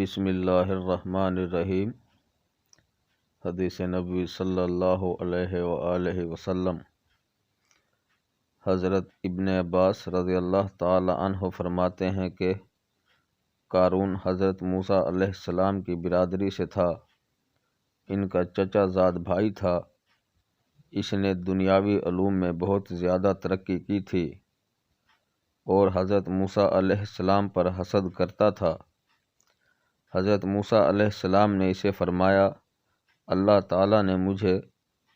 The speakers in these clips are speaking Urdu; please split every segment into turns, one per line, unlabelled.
بسم اللہ الرحمن الرحیم۔ حدیث نبوی صلی اللہ علیہ وآلہ وسلم۔ حضرت ابن عباس رضی اللہ تعالی عنہ فرماتے ہیں کہ قارون حضرت موسیٰ علیہ السلام کی برادری سے تھا۔ ان کا چچا زاد بھائی تھا۔ اس نے دنیاوی علوم میں بہت زیادہ ترقی کی تھی اور حضرت موسیٰ علیہ السلام پر حسد کرتا تھا۔ حضرت موسیٰ علیہ السلام نے اسے فرمایا، اللہ تعالیٰ نے مجھے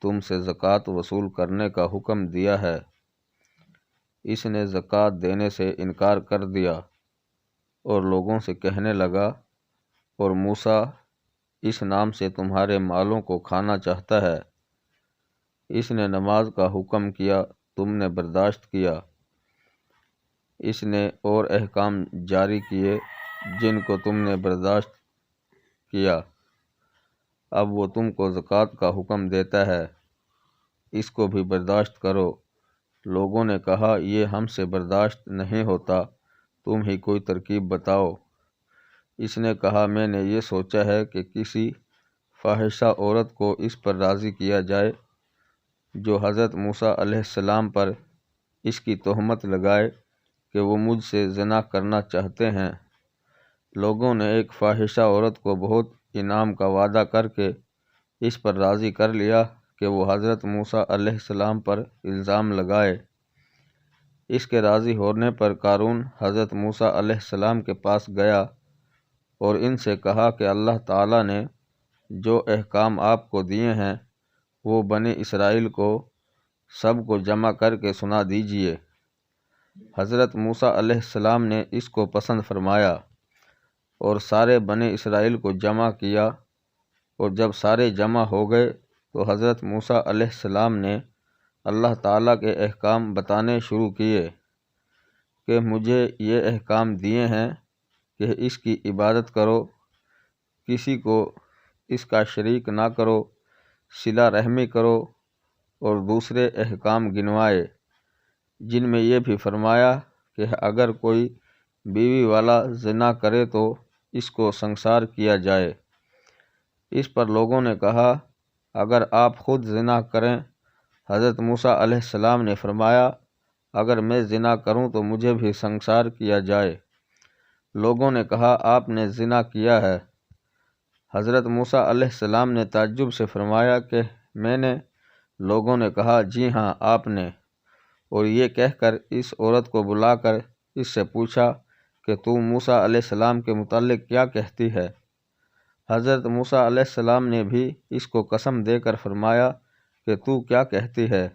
تم سے زکوٰۃ وصول کرنے کا حکم دیا ہے۔ اس نے زکوٰۃ دینے سے انکار کر دیا اور لوگوں سے کہنے لگا، اور موسیٰ اس نام سے تمہارے مالوں کو کھانا چاہتا ہے۔ اس نے نماز کا حکم کیا، تم نے برداشت کیا۔ اس نے اور احکام جاری کیے جن کو تم نے برداشت کیا۔ اب وہ تم کو زکوٰۃ کا حکم دیتا ہے، اس کو بھی برداشت کرو۔ لوگوں نے کہا، یہ ہم سے برداشت نہیں ہوتا، تم ہی کوئی ترکیب بتاؤ۔ اس نے کہا، میں نے یہ سوچا ہے کہ کسی فاحشہ عورت کو اس پر راضی کیا جائے جو حضرت موسیٰ علیہ السلام پر اس کی تہمت لگائے کہ وہ مجھ سے زنا کرنا چاہتے ہیں۔ لوگوں نے ایک فاحشہ عورت کو بہت انعام کا وعدہ کر کے اس پر راضی کر لیا کہ وہ حضرت موسیٰ علیہ السلام پر الزام لگائے۔ اس کے راضی ہونے پر قارون حضرت موسیٰ علیہ السلام کے پاس گیا اور ان سے کہا کہ اللہ تعالیٰ نے جو احکام آپ کو دیے ہیں وہ بنی اسرائیل کو سب کو جمع کر کے سنا دیجیے۔ حضرت موسیٰ علیہ السلام نے اس کو پسند فرمایا اور سارے بنی اسرائیل کو جمع کیا، اور جب سارے جمع ہو گئے تو حضرت موسیٰ علیہ السلام نے اللہ تعالیٰ کے احکام بتانے شروع کیے کہ مجھے یہ احکام دیے ہیں کہ اس کی عبادت کرو، کسی کو اس کا شریک نہ کرو، صلہ رحمی کرو، اور دوسرے احکام گنوائے جن میں یہ بھی فرمایا کہ اگر کوئی بیوی والا زنا کرے تو اس کو سنسار کیا جائے۔ اس پر لوگوں نے کہا، اگر آپ خود زنا کریں؟ حضرت موسیٰ علیہ السلام نے فرمایا، اگر میں زنا کروں تو مجھے بھی سنسار کیا جائے۔ لوگوں نے کہا، آپ نے زنا کیا ہے؟ حضرت موسیٰ علیہ السلام نے تعجب سے فرمایا کہ میں نے؟ لوگوں نے کہا، جی ہاں آپ نے۔ اور یہ کہہ کر اس عورت کو بلا کر اس سے پوچھا کہ تو موسیٰ علیہ السلام کے متعلق کیا کہتی ہے؟ حضرت موسیٰ علیہ السلام نے بھی اس کو قسم دے کر فرمایا کہ تو کیا کہتی ہے؟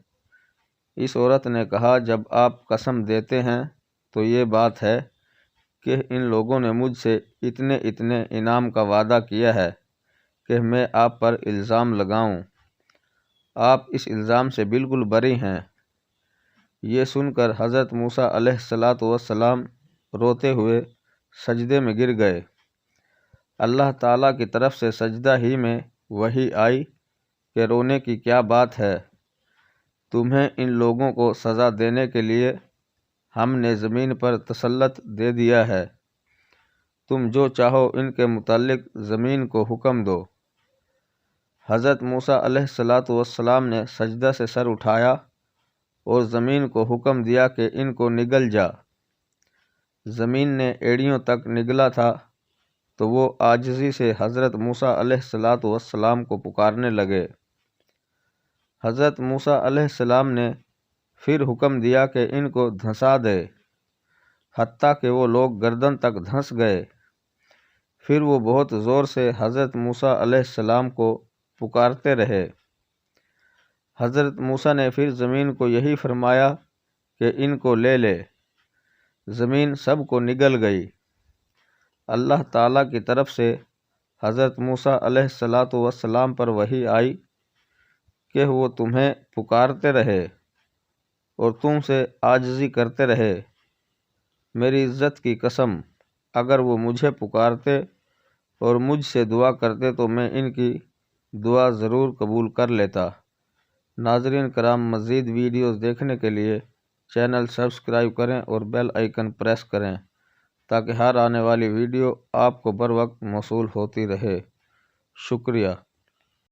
اس عورت نے کہا، جب آپ قسم دیتے ہیں تو یہ بات ہے کہ ان لوگوں نے مجھ سے اتنے انعام کا وعدہ کیا ہے کہ میں آپ پر الزام لگاؤں۔ آپ اس الزام سے بالکل بری ہیں۔ یہ سن کر حضرت موسیٰ علیہ السلام روتے ہوئے سجدے میں گر گئے۔ اللہ تعالیٰ کی طرف سے سجدہ ہی میں وحی آئی کہ رونے کی کیا بات ہے؟ تمہیں ان لوگوں کو سزا دینے کے لیے ہم نے زمین پر تسلط دے دیا ہے، تم جو چاہو ان کے متعلق زمین کو حکم دو۔ حضرت موسیٰ علیہ السلام نے سجدہ سے سر اٹھایا اور زمین کو حکم دیا کہ ان کو نگل جا۔ زمین نے ایڑیوں تک نگلا تھا تو وہ عاجزی سے حضرت موسیٰ علیہ السلام کو پکارنے لگے۔ حضرت موسیٰ علیہ السلام نے پھر حکم دیا کہ ان کو دھنسا دے، حتیٰ کہ وہ لوگ گردن تک دھنس گئے۔ پھر وہ بہت زور سے حضرت موسیٰ علیہ السلام کو پکارتے رہے۔ حضرت موسیٰ نے پھر زمین کو یہی فرمایا کہ ان کو لے لے۔ زمین سب کو نگل گئی۔ اللہ تعالیٰ کی طرف سے حضرت موسیٰ علیہ السلام پر وحی آئی کہ وہ تمہیں پکارتے رہے اور تم سے عاجزی کرتے رہے۔ میری عزت کی قسم، اگر وہ مجھے پکارتے اور مجھ سے دعا کرتے تو میں ان کی دعا ضرور قبول کر لیتا۔ ناظرین کرام، مزید ویڈیوز دیکھنے کے لیے چینل سبسکرائب کریں اور بیل آئیکن پریس کریں تاکہ ہر آنے والی ویڈیو آپ کو بر وقت موصول ہوتی رہے۔ شکریہ۔